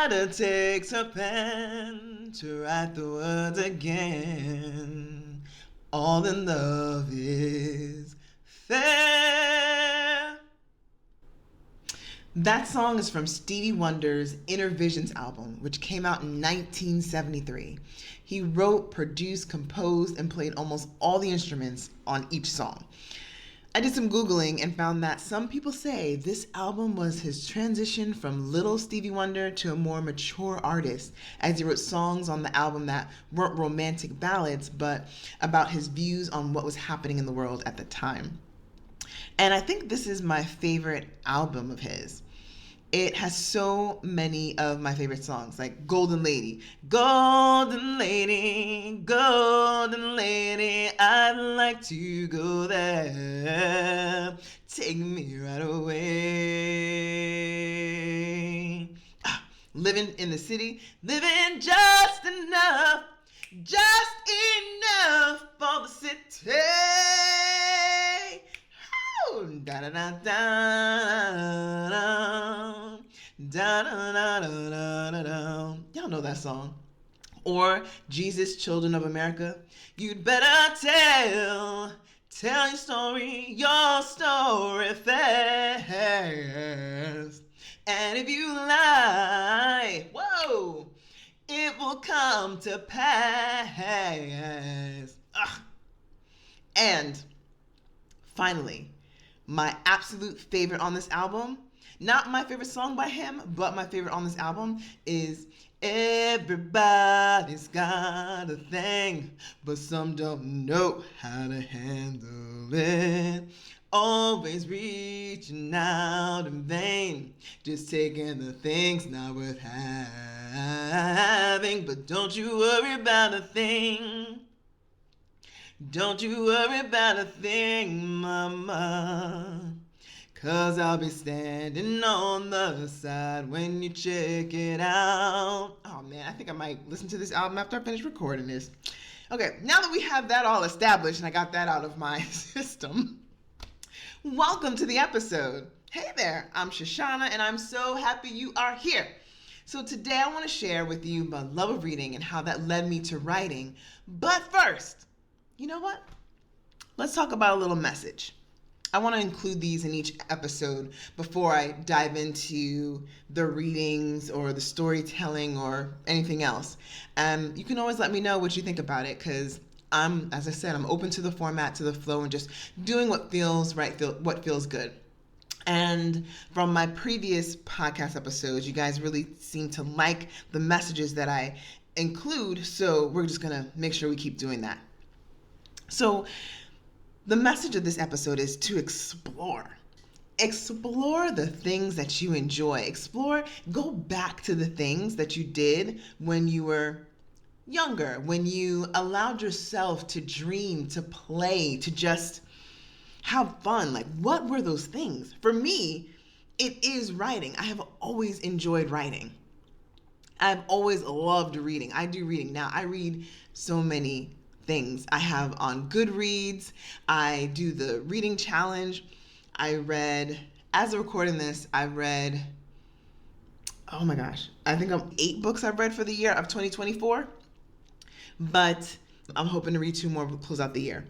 writer takes a pen to write the words again. All in love is fair. That song is from Stevie Wonder's Inner Visions album, which came out in 1973. He wrote, produced, composed, and played almost all the instruments on each song. I did some Googling and found that some people say this album was his transition from little Stevie Wonder to a more mature artist, as he wrote songs on the album that weren't romantic ballads, but about his views on what was happening in the world at the time. And I think this is my favorite album of his. It has so many of my favorite songs, like Golden Lady. Golden Lady, Golden Lady, I'd like to go there. Take me right away. Living in the city, living just enough for the city. Da da da da da da da da da da. Y'all know that song. Or Jesus, Children of America. You'd better tell your story fast. And if you lie, whoa, it will come to pass. Ugh. And finally, my absolute favorite on this album, not my favorite song by him, but my favorite on this album is Everybody's Got a Thing, but some don't know how to handle it. Always reaching out in vain, just taking the things not worth having. But don't you worry about a thing. Don't you worry about a thing, mama, 'cause I'll be standing on the other side when you check it out. Oh man, I think I might listen to this album after I finish recording this. Okay, now that we have that all established and I got that out of my system, welcome to the episode. Hey there, I'm ChaChana and I'm so happy you are here. So today I want to share with you my love of reading and how that led me to writing. But first, you know what? Let's talk about a little message. I want to include these in each episode before I dive into the readings or the storytelling or anything else. You can always let me know what you think about it, because as I said, I'm open to the format, to the flow, and just doing what feels right, what feels good. And from my previous podcast episodes, you guys really seem to like the messages that I include, so we're just going to make sure we keep doing that. So the message of this episode is to explore. Explore the things that you enjoy. Go back to the things that you did when you were younger, when you allowed yourself to dream, to play, to just have fun. Like, what were those things? For me, it is writing. I have always enjoyed writing. I've always loved reading. I do reading now. I read so many things. I have on Goodreads. I do the reading challenge. As I'm recording this, I read, oh my gosh, I think I'm 8 books I've read for the year of 2024. But I'm hoping to read 2 more to close out the year.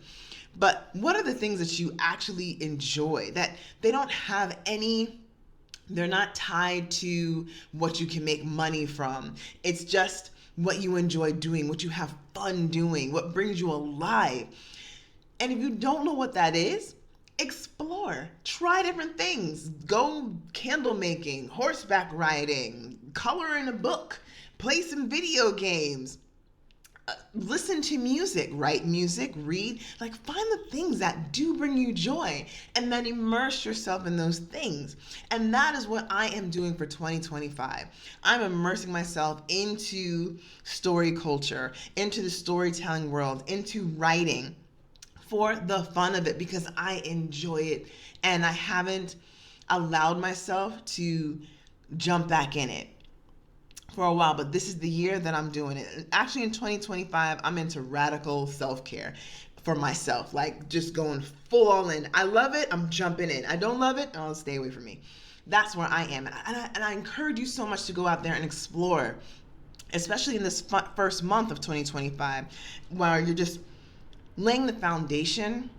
But what are the things that you actually enjoy that they don't have they're not tied to what you can make money from? It's just what you enjoy doing, what you have fun doing, what brings you alive. And if you don't know what that is, explore. Try different things. Go candle making, horseback riding, color in a book, play some video games, listen to music, write music, read. Like, find the things that do bring you joy and then immerse yourself in those things. And that is what I am doing for 2025. I'm immersing myself into story culture, into the storytelling world, into writing for the fun of it, because I enjoy it and I haven't allowed myself to jump back in it for a while, but this is the year that I'm doing it. Actually, in 2025, I'm into radical self-care for myself, like just going full all in. I love it, I'm jumping in. I don't love it, I'll stay away from me. That's where I am. And I encourage you so much to go out there and explore, especially in this first month of 2025, where you're just laying the foundation,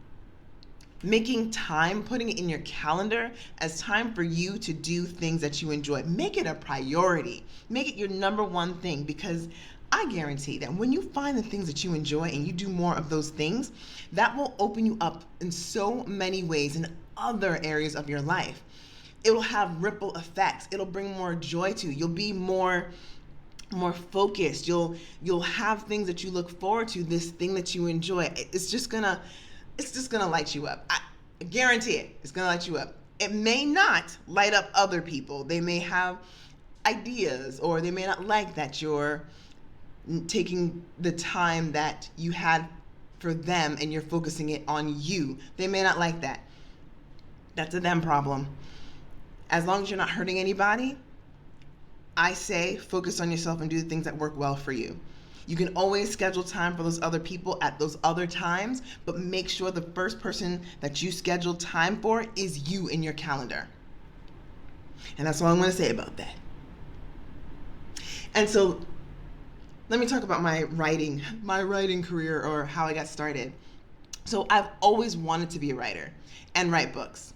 making time, putting it in your calendar as time for you to do things that you enjoy. Make it a priority. Make it your number one thing, because I guarantee that when you find the things that you enjoy and you do more of those things, that will open you up in so many ways in other areas of your life. It'll have ripple effects. It'll bring more joy to you. You'll be more focused. You'll have things that you look forward to, this thing that you enjoy. It's just gonna light you up. I guarantee it. It's gonna light you up. It may not light up other people. They may have ideas, or they may not like that you're taking the time that you had for them and you're focusing it on you. They may not like that. That's a them problem. As long as you're not hurting anybody, I say focus on yourself and do the things that work well for you. You can always schedule time for those other people at those other times, but make sure the first person that you schedule time for is you in your calendar. And that's all I'm going to say about that. And so let me talk about my writing career, or how I got started. So I've always wanted to be a writer and write books.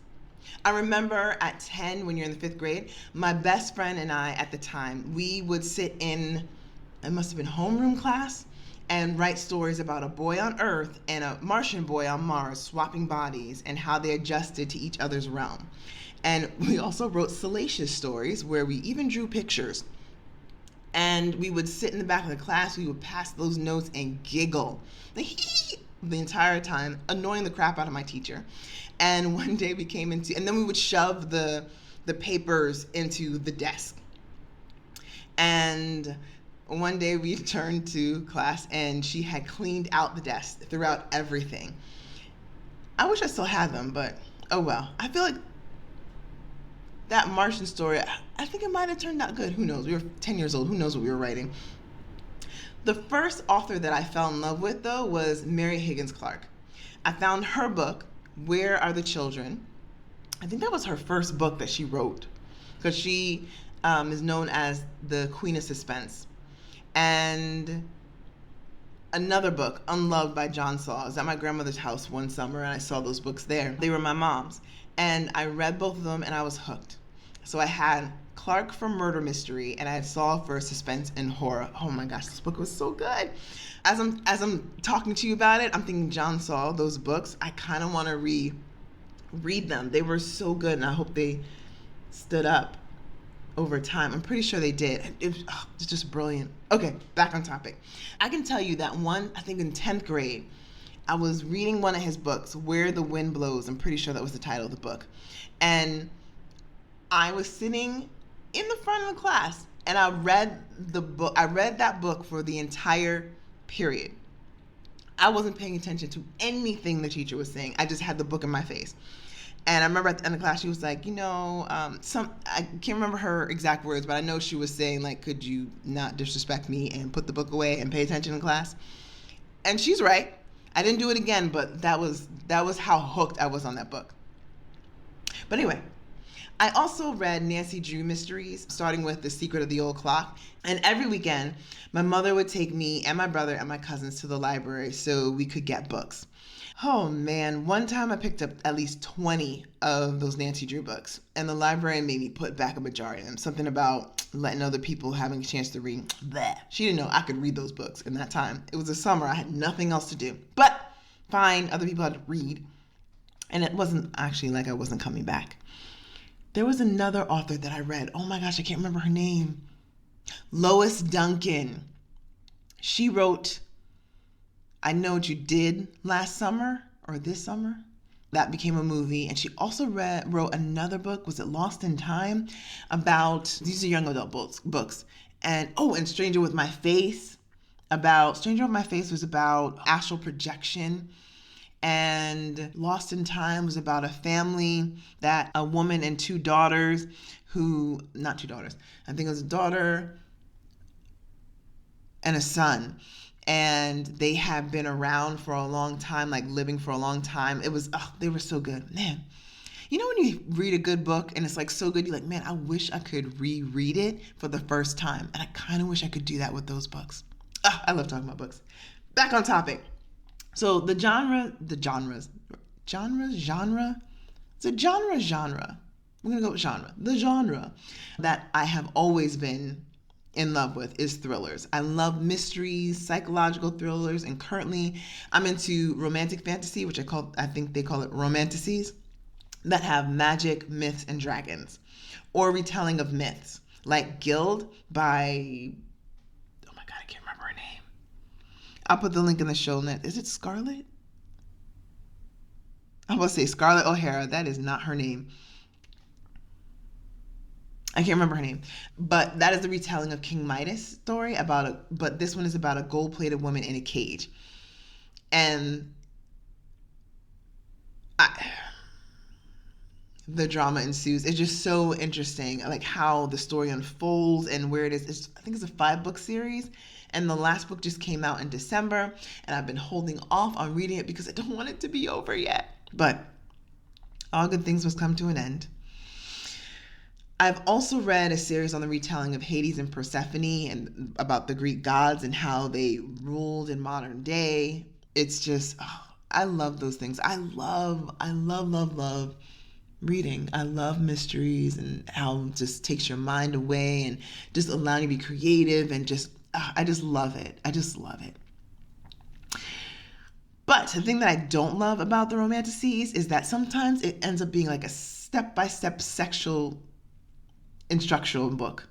I remember at 10, when you're in the 5th grade, my best friend and I at the time, we would sit in, it must have been homeroom class, and write stories about a boy on Earth and a Martian boy on Mars swapping bodies and how they adjusted to each other's realm. And we also wrote salacious stories where we even drew pictures. And we would sit in the back of the class, we would pass those notes and giggle the entire time, annoying the crap out of my teacher. And one day we came into, and then we would shove the papers into the desk. And one day we turned to class and she had cleaned out the desk, threw out everything. I wish I still had them, but oh well. I feel like that Martian story, I think it might have turned out good. Who knows? We were 10 years old. Who knows what we were writing? The first author that I fell in love with, though, was Mary Higgins Clark. I found her book, Where Are the Children? I think that was her first book that she wrote, because she is known as the Queen of Suspense. And another book, Unloved by John Saul. I was at my grandmother's house one summer and I saw those books there. They were my mom's. And I read both of them and I was hooked. So I had Clark for murder mystery and I had Saul for suspense and horror. Oh my gosh, this book was so good. As I'm talking to you about it, I'm thinking John Saul, those books, I kind of want to read them. They were so good and I hope they stood up over time. I'm pretty sure they did. It was just brilliant. Okay, back on topic. I can tell you that I think in 10th grade, I was reading one of his books, Where the Wind Blows. I'm pretty sure that was the title of the book. And I was sitting in the front of the class and I read the book. I read that book for the entire period. I wasn't paying attention to anything the teacher was saying. I just had the book in my face. And I remember at the end of class, she was like, I can't remember her exact words, but I know she was saying, like, could you not disrespect me and put the book away and pay attention in class? And she's right. I didn't do it again, but that was how hooked I was on that book. But anyway, I also read Nancy Drew mysteries, starting with The Secret of the Old Clock. And every weekend, my mother would take me and my brother and my cousins to the library so we could get books. Oh man, one time I picked up at least 20 of those Nancy Drew books, and the librarian made me put back a majority of them. Something about letting other people having a chance to read. Bleh. She didn't know I could read those books in that time. It was a summer, I had nothing else to do. But fine, other people had to read. And it wasn't actually like I wasn't coming back. There was another author that I read. Oh my gosh, I can't remember her name. Lois Duncan. She wrote I Know What You Did Last Summer or This Summer. That became a movie. And she also wrote another book. Was it Lost in Time? About, these are young adult books. And Stranger with My Face. Stranger with My Face was about astral projection. And Lost in Time was about a family, that a woman and two daughters not two daughters. I think it was a daughter and a son. And they have been around for a long time, like living for a long time. It was, they were so good. Man, You know when you read a good book and it's like so good, you're like, man, I wish I could reread it for the first time. And I kind of wish I could do that with those books. I love talking about books. Back on topic. So the genre. It's a genre. We're going to go with genre. The genre that I have always been in love with is thrillers. I love mysteries, psychological thrillers, and currently I'm into romantic fantasy, which I think they call it reminisces, that have magic, myths, and dragons, or retelling of myths, like Guild by, oh my God, I can't remember her name. I'll put the link in the show notes. Is it Scarlett? I was going to say Scarlett O'Hara. That is not her name. I can't remember her name, but that is the retelling of King Midas story but this one is about a gold-plated woman in a cage. And the drama ensues. It's just so interesting, like how the story unfolds and where it is. I think it's a 5-book series, and the last book just came out in December, and I've been holding off on reading it because I don't want it to be over yet. But all good things must come to an end. I've also read a series on the retelling of Hades and Persephone and about the Greek gods and how they ruled in modern day. It's just, I love those things. I love reading. I love mysteries and how it just takes your mind away and just allowing you to be creative and just, I just love it. I just love it. But the thing that I don't love about the romanticises is that sometimes it ends up being like a step-by-step sexual instructional book.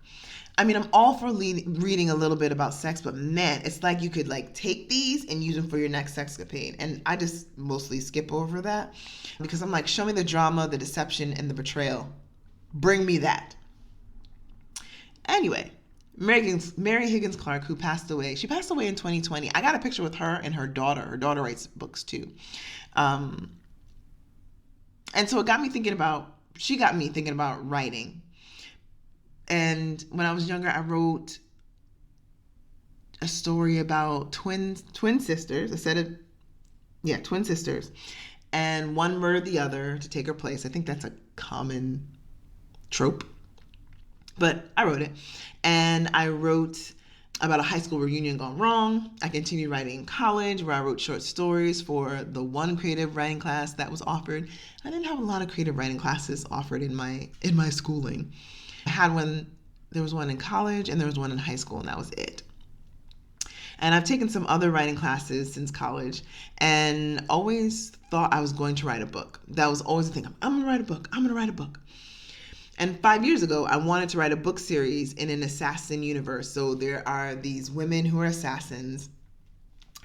I mean, I'm all for reading a little bit about sex, but man, it's like you could like take these and use them for your next sexcapade. And I just mostly skip over that because I'm like, show me the drama, the deception, and the betrayal. Bring me that. Anyway, Mary Higgins Clark, who passed away. She passed away in 2020. I got a picture with her and her daughter. Her daughter writes books too. And so she got me thinking about writing. And when I was younger, I wrote a story about twin sisters, twin sisters, and one murdered the other to take her place. I think that's a common trope, but I wrote it. And I wrote about a high school reunion gone wrong. I continued writing in college, where I wrote short stories for the one creative writing class that was offered. I didn't have a lot of creative writing classes offered in my schooling. There was one in college and there was one in high school, and that was it. And I've taken some other writing classes since college and always thought I was going to write a book. That was always the thing. I'm going to write a book. And 5 years ago, I wanted to write a book series in an assassin universe. So there are these women who are assassins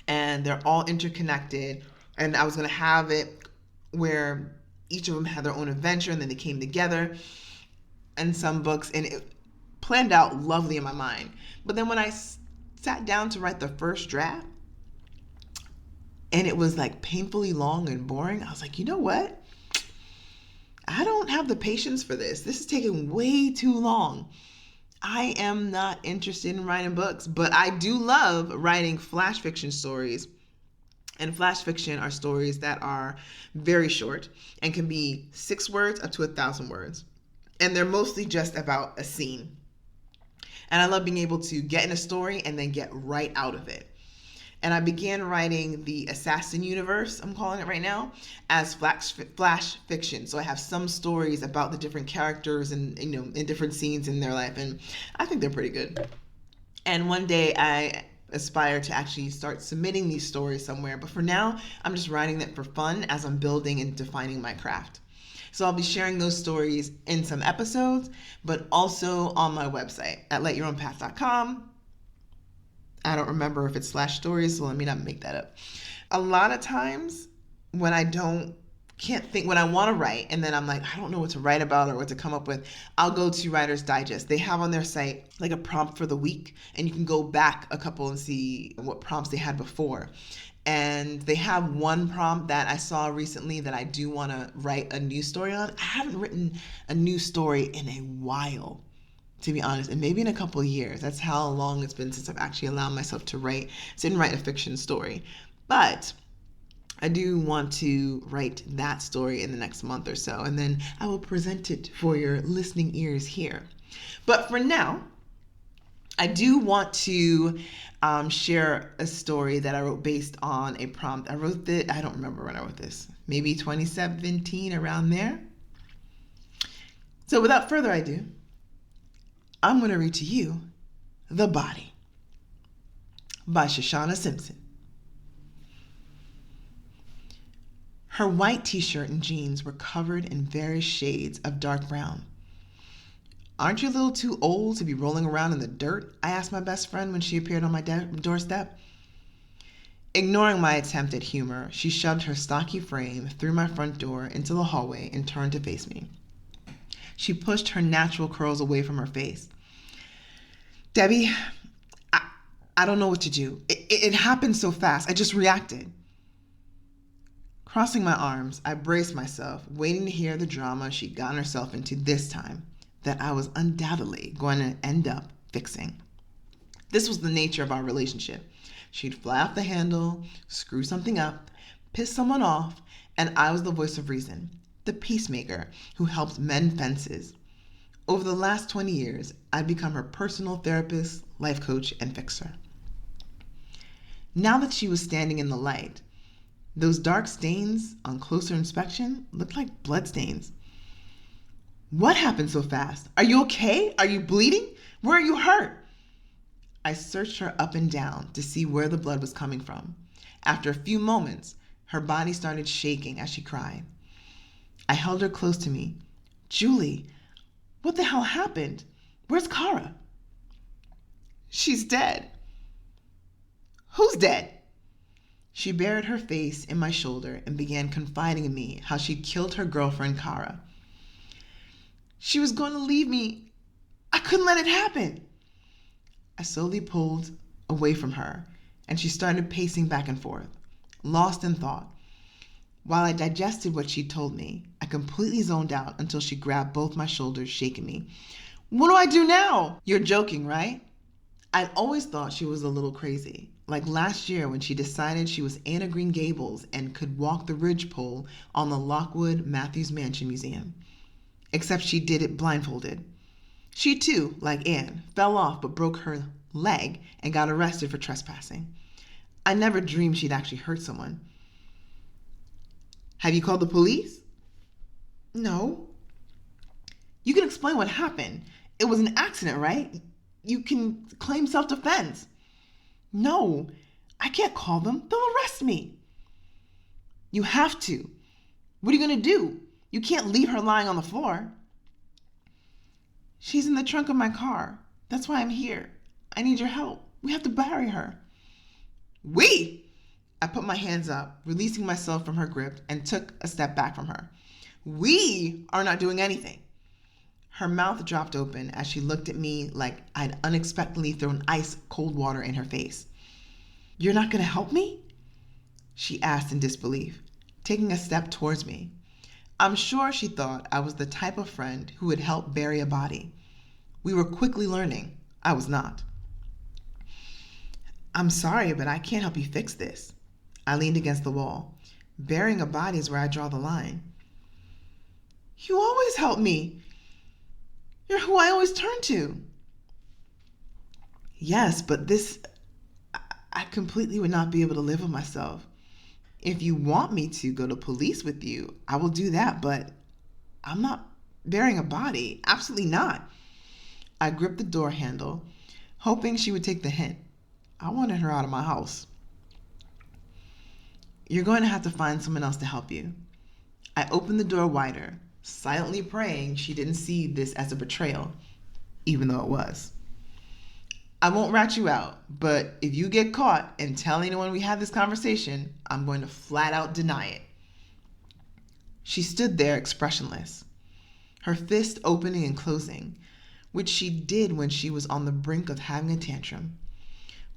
and they're all interconnected. And I was going to have it where each of them had their own adventure and then they came together. And some books, and it planned out lovely in my mind. But then when I sat down to write the first draft, and it was like painfully long and boring, I was like, you know what? I don't have the patience for this. This is taking way too long. I am not interested in writing books, but I do love writing flash fiction stories. And flash fiction are stories that are very short and can be 6 words up to 1,000 words. And they're mostly just about a scene. And I love being able to get in a story and then get right out of it. And I began writing the assassin universe, I'm calling it right now, as flash fiction. So I have some stories about the different characters and, in different scenes in their life. And I think they're pretty good. And one day I aspire to actually start submitting these stories somewhere. But for now, I'm just writing them for fun as I'm building and defining my craft. So I'll be sharing those stories in some episodes, but also on my website at letyourownpath.com. I don't remember if it's /stories, so let me not make that up. A lot of times when I can't think, when I want to write, and then I'm like, I don't know what to write about or what to come up with, I'll go to Writer's Digest. They have on their site like a prompt for the week, and you can go back a couple and see what prompts they had before. And they have one prompt that I saw recently that I do want to write a news story on. I haven't written a news story in a while, to be honest, and maybe in a couple of years. That's how long it's been since I've actually allowed myself to sit and write a fiction story. But I do want to write that story in the next month or so, and then I will present it for your listening ears here. But for now, I do want to share a story that I wrote based on a prompt. I wrote this, I don't remember when I wrote this, maybe 2017, around there. So without further ado, I'm going to read to you The Body by ChaChanna Simpson. Her white t-shirt and jeans were covered in various shades of dark brown. "Aren't you a little too old to be rolling around in the dirt?" I asked my best friend when she appeared on my doorstep. Ignoring my attempt at humor, she shoved her stocky frame through my front door into the hallway and turned to face me. She pushed her natural curls away from her face. "Debbie, I don't know what to do. It happened so fast. I just reacted." Crossing my arms, I braced myself, waiting to hear the drama she'd gotten herself into this time, that I was undoubtedly going to end up fixing. This was the nature of our relationship. She'd fly off the handle, screw something up, piss someone off, and I was the voice of reason, the peacemaker who helped mend fences. Over the last 20 years, I'd become her personal therapist, life coach, and fixer. Now that she was standing in the light, those dark stains on closer inspection looked like blood stains. "What happened so fast? Are you okay? Are you bleeding? Where are you hurt?" I searched her up and down to see where the blood was coming from. After a few moments, her body started shaking as she cried. I held her close to me. "Julie, what the hell happened? Where's Kara?" "She's dead." "Who's dead?" She buried her face in my shoulder and began confiding in me how she'd killed her girlfriend, Kara. "She was going to leave me. I couldn't let it happen." I slowly pulled away from her, and she started pacing back and forth, lost in thought. While I digested what she told me, I completely zoned out until she grabbed both my shoulders, shaking me. "What do I do now?" "You're joking, right?" I'd always thought she was a little crazy, like last year when she decided she was Anna Green Gables and could walk the ridgepole on the Lockwood Matthews Mansion Museum. Except she did it blindfolded. She too, like Anne, fell off but broke her leg and got arrested for trespassing. I never dreamed she'd actually hurt someone. "Have you called the police?" "No." "You can explain what happened. It was an accident, right? You can claim self-defense." "No, I can't call them. They'll arrest me." "You have to. What are you going to do? You can't leave her lying on the floor." "She's in the trunk of my car. That's why I'm here. I need your help. We have to bury her." "We?" I put my hands up, releasing myself from her grip, and took a step back from her. "We are not doing anything." Her mouth dropped open as she looked at me like I'd unexpectedly thrown ice cold water in her face. "You're not going to help me?" she asked in disbelief, taking a step towards me. I'm sure she thought I was the type of friend who would help bury a body. We were quickly learning I was not. "I'm sorry, but I can't help you fix this." I leaned against the wall. Burying a body is where I draw the line. "You always help me. You're who I always turn to." "Yes, but I completely would not be able to live with myself. If you want me to go to police with you, I will do that, but I'm not burying a body. Absolutely not." I gripped the door handle, hoping she would take the hint. I wanted her out of my house. "You're going to have to find someone else to help you." I opened the door wider, silently praying she didn't see this as a betrayal, even though it was. "I won't rat you out, but if you get caught and tell anyone we had this conversation, I'm going to flat out deny it." She stood there expressionless, her fist opening and closing, which she did when she was on the brink of having a tantrum.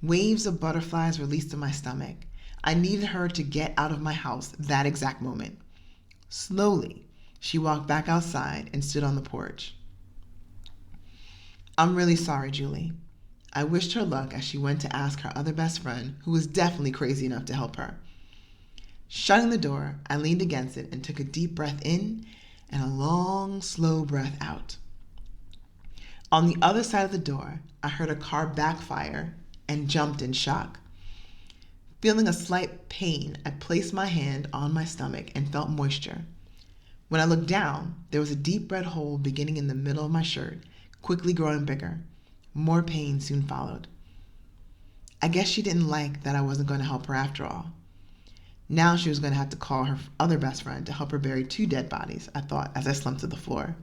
Waves of butterflies released in my stomach. I needed her to get out of my house that exact moment. Slowly, she walked back outside and stood on the porch. "I'm really sorry, Julie." I wished her luck as she went to ask her other best friend, who was definitely crazy enough to help her. Shutting the door, I leaned against it and took a deep breath in and a long, slow breath out. On the other side of the door, I heard a car backfire and jumped in shock. Feeling a slight pain, I placed my hand on my stomach and felt moisture. When I looked down, there was a deep red hole beginning in the middle of my shirt, quickly growing bigger. More pain soon followed. I guess she didn't like that I wasn't going to help her after all. Now she was going to have to call her other best friend to help her bury 2 dead bodies, I thought as I slumped to the floor.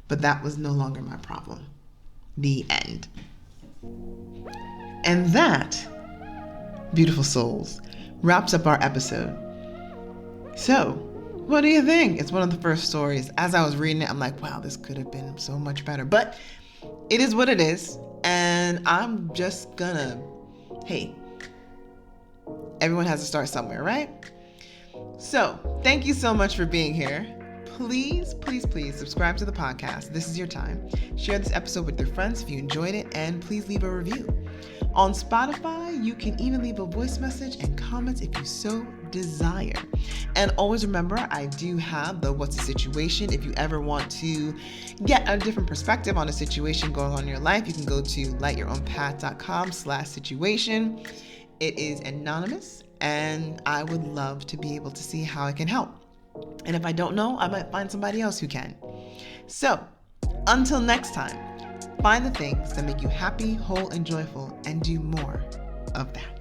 But that was no longer my problem. The end. And that, beautiful souls, wraps up our episode. So, what do you think? It's one of the first stories. As I was reading it, I'm like, wow, this could have been so much better. But it is what it is. And I'm just gonna, hey, everyone has to start somewhere, right? So, thank you so much for being here. Please, please, please subscribe to the podcast. This is your time. Share this episode with your friends if you enjoyed it, and please leave a review. On Spotify, you can even leave a voice message and comments if you so desire. And always remember, I do have the What's the Situation. If you ever want to get a different perspective on a situation going on in your life, you can go to lightyourownpath.com/situation. It is anonymous, and I would love to be able to see how I can help. And if I don't know, I might find somebody else who can. So, until next time, find the things that make you happy, whole, and joyful, and do more of that.